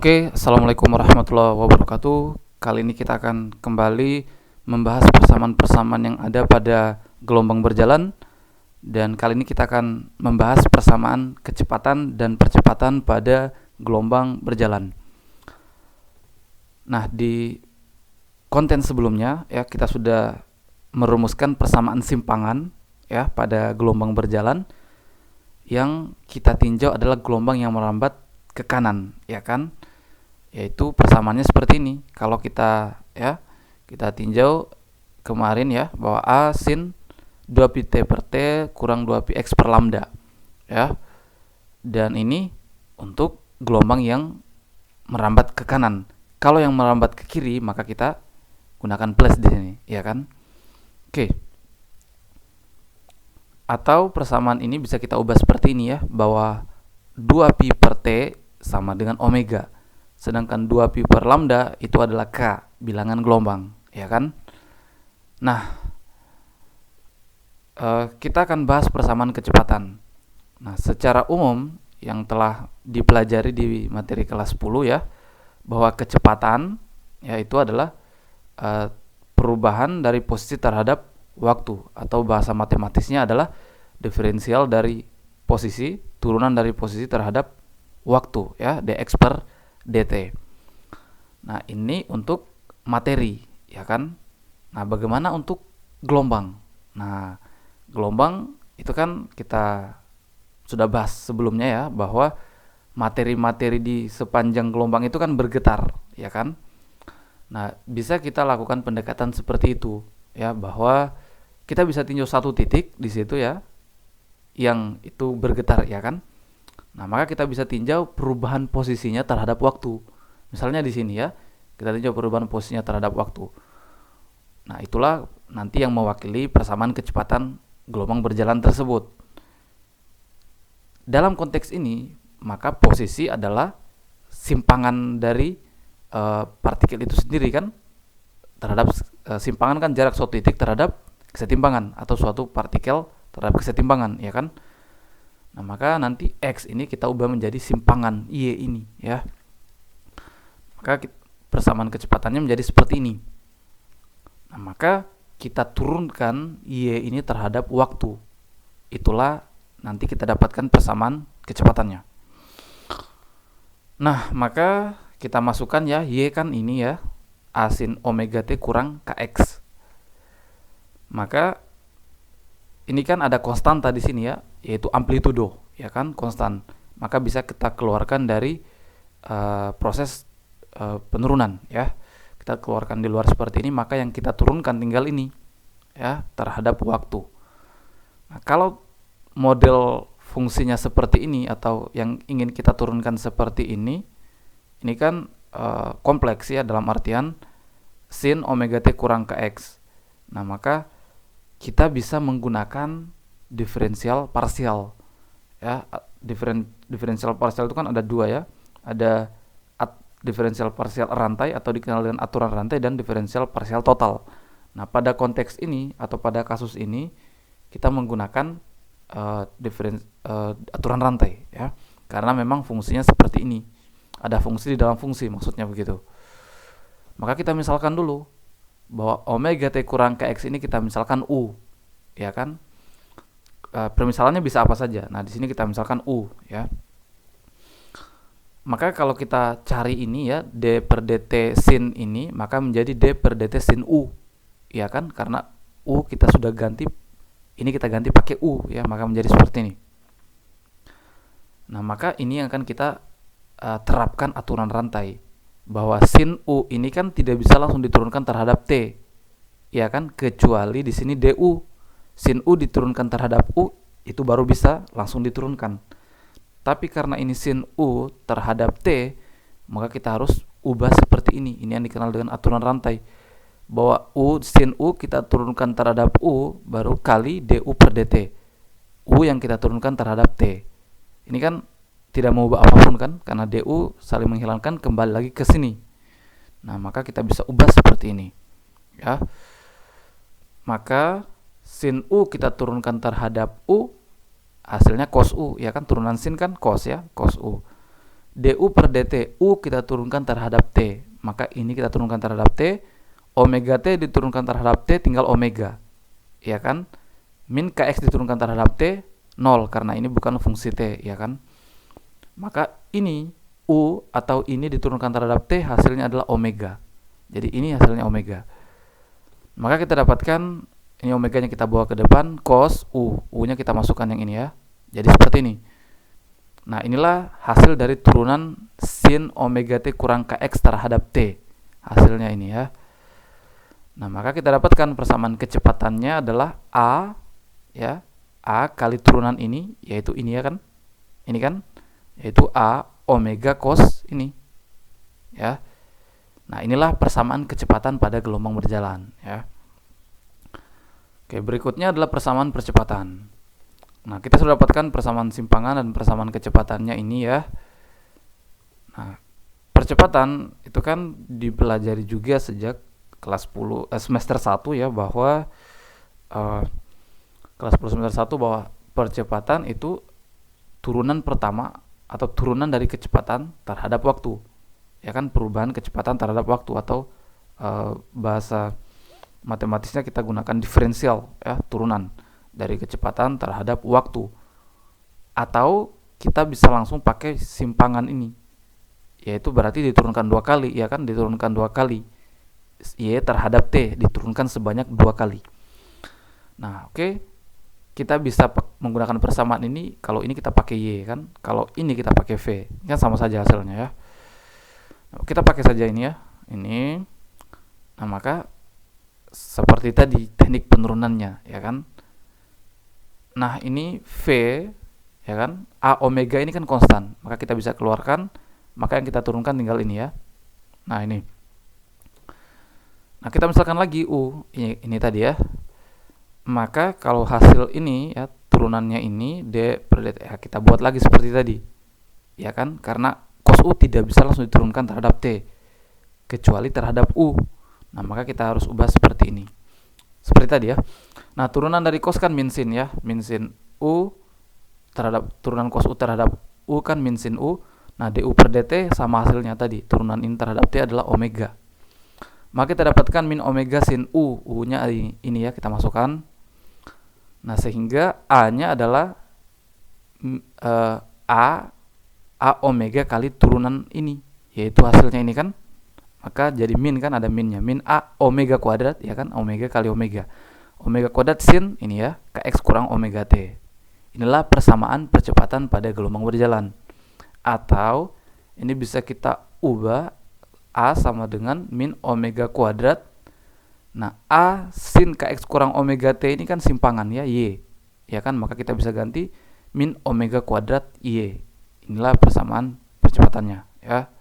Oke, Assalamualaikum warahmatullahi wabarakatuh. Kali ini kita akan kembali membahas persamaan-persamaan yang ada pada gelombang berjalan. Dan kali ini kita akan membahas persamaan kecepatan dan percepatan pada gelombang berjalan. Nah, di konten sebelumnya ya kita sudah merumuskan persamaan simpangan ya pada gelombang berjalan. Yang kita tinjau adalah gelombang yang merambat ke kanan, ya kan? Yaitu persamaannya seperti ini. Kalau kita tinjau kemarin ya bahwa A sin 2pi T per T kurang 2pi X per lambda ya. Dan ini untuk gelombang yang merambat ke kanan. Kalau yang merambat ke kiri maka kita gunakan plus di sini, ya kan? Oke. Atau persamaan ini bisa kita ubah seperti ini ya, bahwa 2pi per T sama dengan omega. Sedangkan 2pi per lambda itu adalah K, bilangan gelombang, ya kan? Nah, kita akan bahas persamaan kecepatan. Nah, secara umum yang telah dipelajari di materi kelas 10 ya, bahwa kecepatan yaitu adalah perubahan dari posisi terhadap waktu, atau bahasa matematisnya adalah diferensial dari posisi, turunan dari posisi terhadap waktu ya, dx per dt. Nah, ini untuk materi, ya kan? Nah, bagaimana untuk gelombang? Nah, gelombang itu kan kita sudah bahas sebelumnya ya, bahwa materi-materi di sepanjang gelombang itu kan bergetar, ya kan? Nah, bisa kita lakukan pendekatan seperti itu ya, bahwa kita bisa tinjau satu titik di situ ya, yang itu bergetar, ya kan? Nah, maka kita bisa tinjau perubahan posisinya terhadap waktu. Misalnya di sini ya, kita tinjau perubahan posisinya terhadap waktu. Nah, itulah nanti yang mewakili persamaan kecepatan gelombang berjalan tersebut. Dalam konteks ini, maka posisi adalah simpangan dari partikel itu sendiri kan, terhadap simpangan kan jarak suatu titik terhadap kesetimbangan, atau suatu partikel terhadap kesetimbangan, ya kan? Nah, maka nanti X ini kita ubah menjadi simpangan Y ini ya. Maka persamaan kecepatannya menjadi seperti ini. Nah, maka kita turunkan Y ini terhadap waktu. Itulah nanti kita dapatkan persamaan kecepatannya. Nah, maka kita masukkan ya, Y kan ini ya, A sin omega T kurang KX. Maka ini kan ada konstanta di sini ya, yaitu amplitudo, ya kan, konstan. Maka bisa kita keluarkan dari proses penurunan ya. Kita keluarkan di luar seperti ini, maka yang kita turunkan tinggal ini ya, terhadap waktu. Nah, kalau model fungsinya seperti ini, atau yang ingin kita turunkan seperti ini kan kompleks ya, dalam artian sin omega T kurang kx. Nah, maka kita bisa menggunakan diferensial parsial ya. Diferensial parsial itu kan ada dua ya, ada diferensial parsial rantai atau dikenal dengan aturan rantai, dan diferensial parsial total. Nah, pada konteks ini atau pada kasus ini kita menggunakan aturan rantai ya, karena memang fungsinya seperti ini, ada fungsi di dalam fungsi, maksudnya begitu. Maka kita misalkan dulu bahwa omega T kurang kx ini kita misalkan U, ya kan? Permisalannya bisa apa saja. Nah, di sini kita misalkan U, ya. Maka kalau kita cari ini ya, D per dt sin ini, maka menjadi D per dt sin U, ya kan? Karena U kita sudah ganti, ini kita ganti pakai U, ya, maka menjadi seperti ini. Nah, maka ini yang akan kita terapkan aturan rantai, bahwa sin U ini kan tidak bisa langsung diturunkan terhadap T, ya kan, kecuali di sini DU. Sin U diturunkan terhadap U, itu baru bisa langsung diturunkan. Tapi karena ini sin U terhadap T, maka kita harus ubah seperti ini. Ini yang dikenal dengan aturan rantai, bahwa U sin U kita turunkan terhadap U, baru kali DU per dt. U yang kita turunkan terhadap T. Ini kan tidak mengubah apapun kan, karena DU saling menghilangkan, kembali lagi ke sini. Nah, maka kita bisa ubah seperti ini ya. Maka sin U kita turunkan terhadap U, hasilnya cos U, ya kan, turunan sin kan cos ya, cos U. du per dt, u kita turunkan terhadap t, maka ini kita turunkan terhadap t, omega t diturunkan terhadap t, tinggal omega, ya kan? Min kx diturunkan terhadap t 0 karena ini bukan fungsi t, ya kan? Maka ini u atau ini diturunkan terhadap t, hasilnya adalah omega. Jadi ini hasilnya omega. Maka kita dapatkan ini omeganya kita bawa ke depan, cos u, u-nya kita masukkan yang ini ya. Jadi seperti ini. Nah, inilah hasil dari turunan sin omega t kurang kx terhadap t. Hasilnya ini ya. Nah, maka kita dapatkan persamaan kecepatannya adalah a ya, a kali turunan ini, yaitu ini ya kan? Ini kan? Yaitu a omega cos ini. Ya. Nah, inilah persamaan kecepatan pada gelombang berjalan ya. Oke, berikutnya adalah persamaan percepatan. Nah, kita sudah dapatkan persamaan simpangan dan persamaan kecepatannya ini ya. Nah, percepatan itu kan dipelajari juga sejak kelas 10 semester 1 ya, bahwa kelas 10 semester 1 bahwa percepatan itu turunan pertama atau turunan dari kecepatan terhadap waktu. Ya kan, perubahan kecepatan terhadap waktu, atau bahasa matematisnya kita gunakan diferensial ya, turunan dari kecepatan terhadap waktu. Atau kita bisa langsung pakai simpangan ini, yaitu berarti diturunkan 2 kali, ya kan, diturunkan 2 kali. Y terhadap T diturunkan sebanyak 2 kali. Nah, oke. Kita bisa menggunakan persamaan ini kalau ini kita pakai Y kan, kalau ini kita pakai V. Kan sama saja hasilnya ya. Nah, kita pakai saja ini ya. Ini. Nah, maka seperti tadi teknik penurunannya ya kan. Nah, ini V ya kan, A omega ini kan konstan, maka kita bisa keluarkan, maka yang kita turunkan tinggal ini ya. Nah, ini. Nah, kita misalkan lagi U ini tadi ya. Maka kalau hasil ini ya, turunannya ini D per dt, ya, kita buat lagi seperti tadi ya kan, karena cos U tidak bisa langsung diturunkan terhadap T kecuali terhadap U. Nah, maka kita harus ubah seperti ini, seperti tadi ya. Nah, turunan dari cos kan min sin ya, min sin U terhadap turunan cos U terhadap U kan min sin U. Nah, du per dt sama hasilnya tadi, turunan ini terhadap T adalah omega. Maka kita dapatkan min omega sin U, U-nya ini ya, kita masukkan. Nah, sehingga A-nya adalah A omega kali turunan ini, yaitu hasilnya ini kan. Maka jadi min kan, ada minnya, min A omega kuadrat ya kan, omega kali omega. Omega kuadrat sin ini ya, kx kurang omega t. Inilah persamaan percepatan pada gelombang berjalan. Atau ini bisa kita ubah, A sama dengan min omega kuadrat. Nah, A sin kx kurang omega t ini kan simpangan ya, Y. Ya kan, maka kita bisa ganti min omega kuadrat Y. Inilah persamaan percepatannya ya.